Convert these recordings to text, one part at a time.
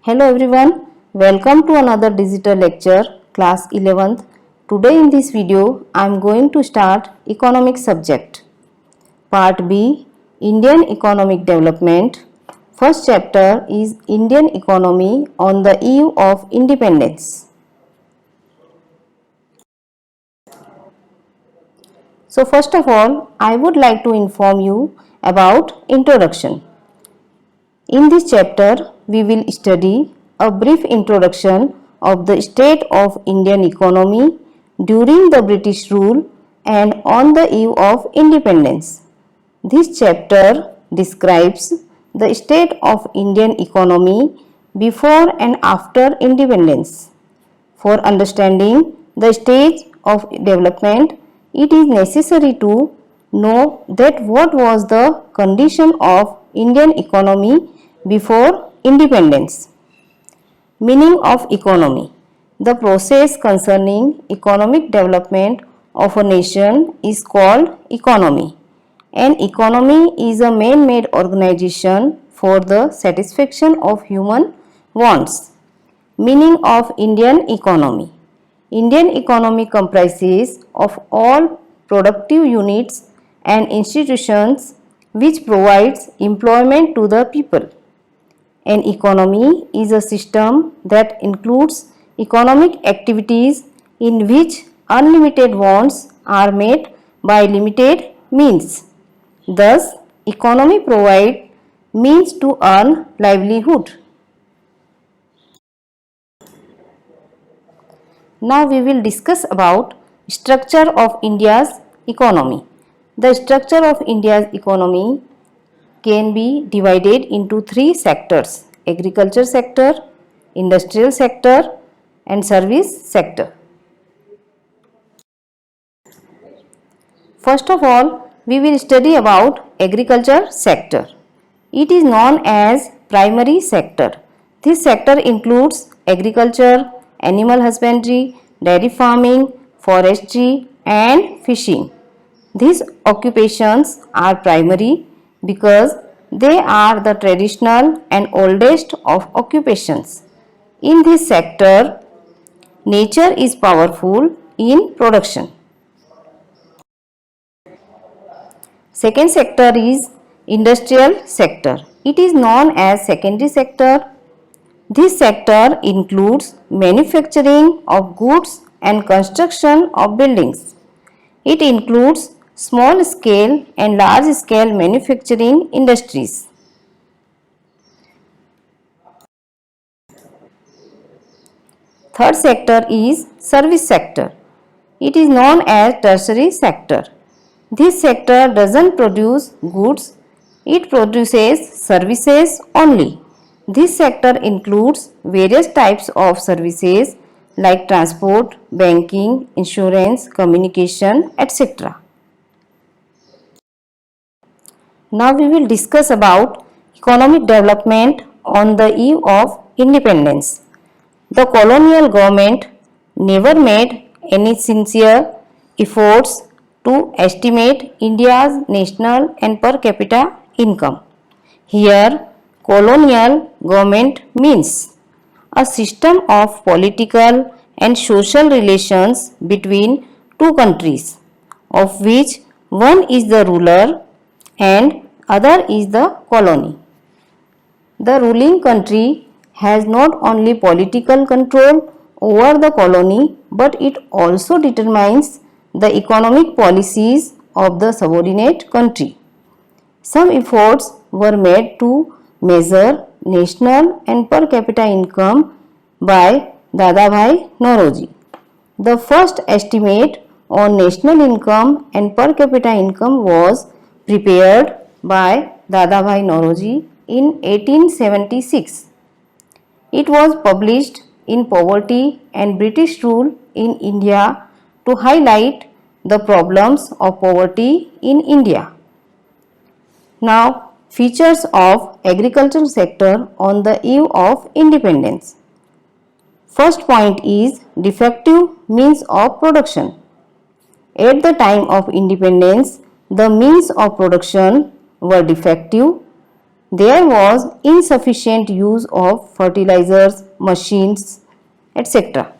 Hello everyone, welcome to another digital lecture, class 11th. Today in this video, I am going to start economic subject. Part B, Indian Economic Development. First chapter is Indian Economy on the eve of independence. So first of all, I would like to inform you about introduction. In this chapter, we will study a brief introduction of the state of Indian economy during the British rule and on the eve of independence. This chapter describes the state of Indian economy before and after independence. For understanding the stage of development, it is necessary to know that what was the condition of Indian economy before independence. Meaning of economy. The process concerning economic development of a nation is called economy. An economy is a man-made organization for the satisfaction of human wants. Meaning of Indian economy. Indian economy comprises of all productive units and institutions which provides employment to the people. An economy is a system that includes economic activities in which unlimited wants are met by limited means. Thus, economy provides means to earn livelihood. Now we will discuss about structure of India's economy. The structure of India's economy can be divided into three sectors: agriculture sector, industrial sector and service sector. First of all, we will study about agriculture sector. It is known as primary sector. This sector includes agriculture, animal husbandry, dairy farming, forestry and fishing. These occupations are primary because they are the traditional and oldest of occupations. In this sector, nature is powerful in production. Second sector is industrial sector. It is known as secondary sector. This sector includes manufacturing of goods and construction of buildings. It includes small scale and large scale manufacturing industries. Third sector is service sector. It is known as tertiary sector. This sector doesn't produce goods, it produces services only. This sector includes various types of services like transport, banking, insurance, communication, etc. Now we will discuss about economic development on the eve of independence. The colonial government never made any sincere efforts to estimate India's national and per capita income. Here, colonial government means a system of political and social relations between two countries, of which one is the ruler and other is the colony. The ruling country has not only political control over the colony, but it also determines the economic policies of the subordinate country. Some efforts were made to measure national and per capita income by Dadabhai Naoroji. The first estimate on national income and per capita income was prepared by Dadabhai Naoroji in 1876. It was published in Poverty and British Rule in India to highlight the problems of poverty in India. Now, features of agricultural sector on the eve of independence. First point is defective means of production. At the time of independence, the means of production were defective. there was insufficient use of fertilizers, machines, etc.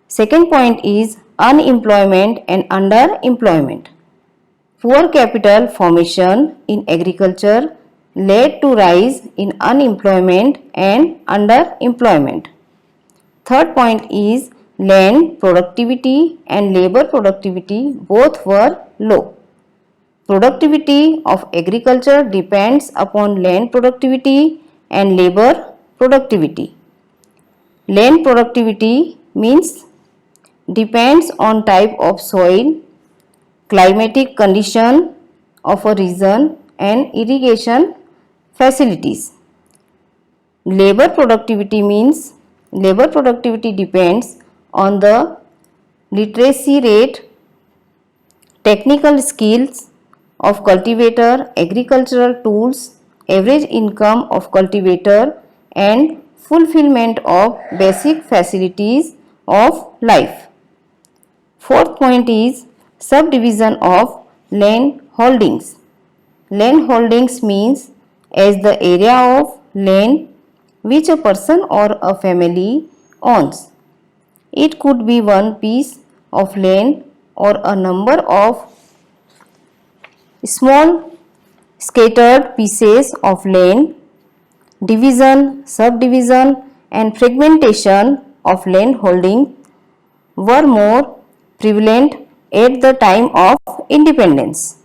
Second point is unemployment and underemployment. Poor capital formation in agriculture led to rise in unemployment and underemployment. Third point is land productivity and labor productivity both were low. Productivity of agriculture depends upon land productivity and labor productivity. Land productivity means depends on type of soil, climatic condition of a region and irrigation facilities. Labor productivity means labor productivity depends on the literacy rate, technical skills of cultivator, agricultural tools, average income of cultivator and fulfillment of basic facilities of life. Fourth point is subdivision of land holdings. Land holdings means as the area of land which a person or a family owns. It could be one piece of land or a number of small scattered pieces of land. Division, subdivision and fragmentation of land holding were more prevalent at the time of independence.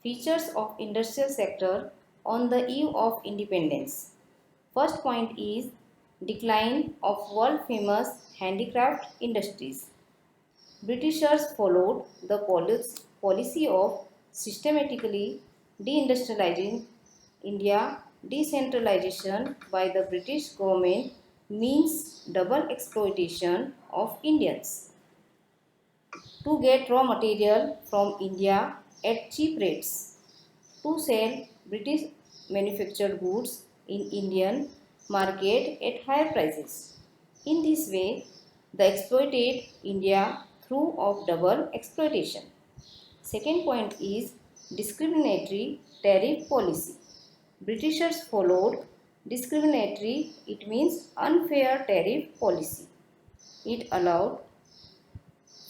Features of industrial sector on the eve of independence. First point is decline of world famous handicraft industries. Britishers followed the policy of systematically deindustrializing India. Decentralization by the British government means double exploitation of Indians to get raw material from India at cheap rates, to sell British manufactured goods in Indian market at higher prices. In this way, they exploited India through of double exploitation. Second point is discriminatory tariff policy. Britishers followed discriminatory, it means unfair tariff policy. It allowed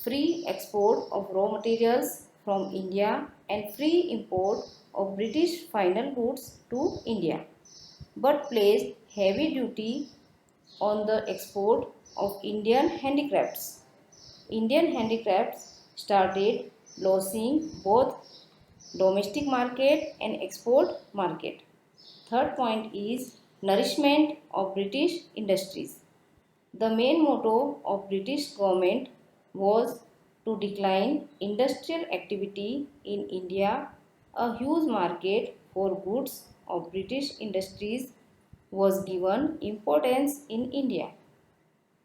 free export of raw materials from India and free import of British final goods to India, but placed heavy duty on the export of Indian handicrafts. Indian handicrafts started losing both domestic market and export market. Third point is nourishment of British industries. The main motto of British government was to decline industrial activity in India. A huge market for goods of British industries was given importance in India.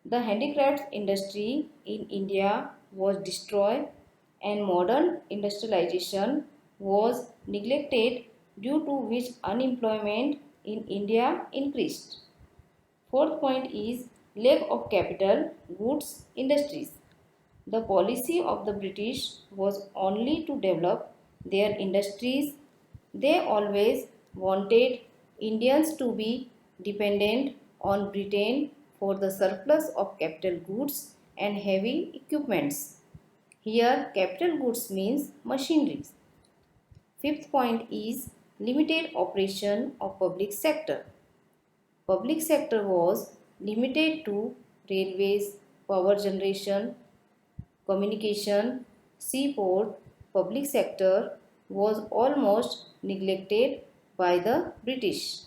The handicrafts industry in India was destroyed and modern industrialization was neglected, due to which unemployment in India increased. Fourth point is lack of capital goods industries. The policy of the British was only to develop their industries. They always wanted Indians to be dependent on Britain for the surplus of capital goods and heavy equipments. Here, capital goods means machineries. Fifth point is limited operation of public sector. Public sector was limited to railways, power generation, communication, seaport. Public sector was almost neglected by the British.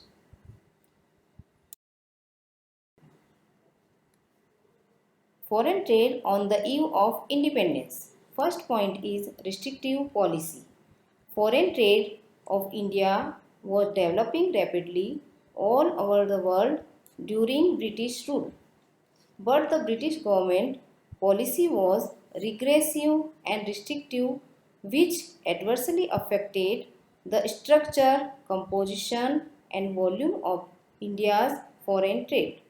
Foreign trade on the eve of independence. First point is restrictive policy. Foreign trade of India was developing rapidly all over the world during British rule. But the British government policy was regressive and restrictive, which adversely affected the structure, composition and volume of India's foreign trade.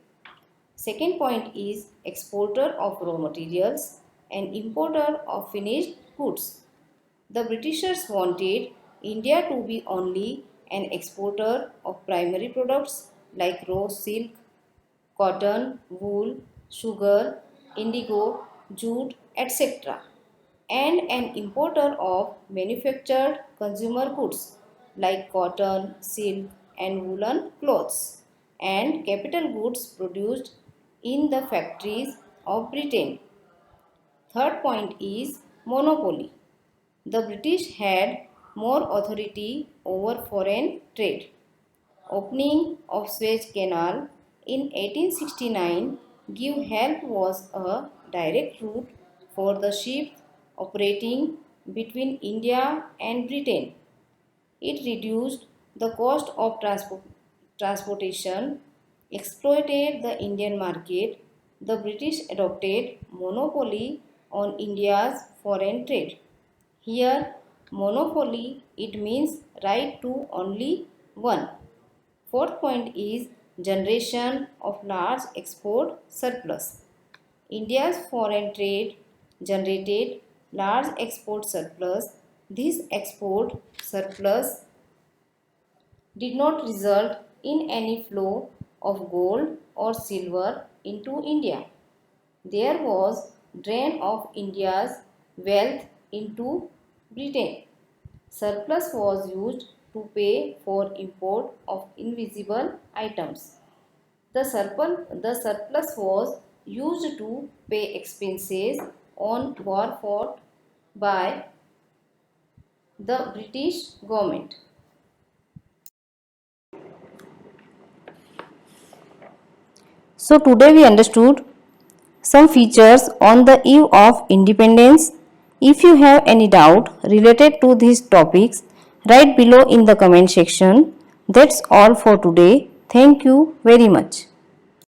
Second point is exporter of raw materials and importer of finished goods. The Britishers wanted India to be only an exporter of primary products like raw silk, cotton, wool, sugar, indigo, jute, etc., and an importer of manufactured consumer goods like cotton, silk, and woolen clothes, and capital goods produced in the factories of Britain. Third point is monopoly. The British had more authority over foreign trade. Opening of Suez Canal in 1869 gave help was a direct route for the ships operating between India and Britain. It reduced the cost of transportation, exploited the Indian market. The British adopted monopoly on India's foreign trade. Here, monopoly it means right to only one. Fourth point is generation of large export surplus. India's foreign trade generated large export surplus. This export surplus did not result in any flow of gold or silver into India. There was drain of India's wealth into Britain. Surplus was used to pay for import of invisible items. The surplus was used to pay expenses on war fought by the British government. So today we understood some features on the eve of independence. If you have any doubt related to these topics, write below in the comment section. That's all for today. Thank you very much.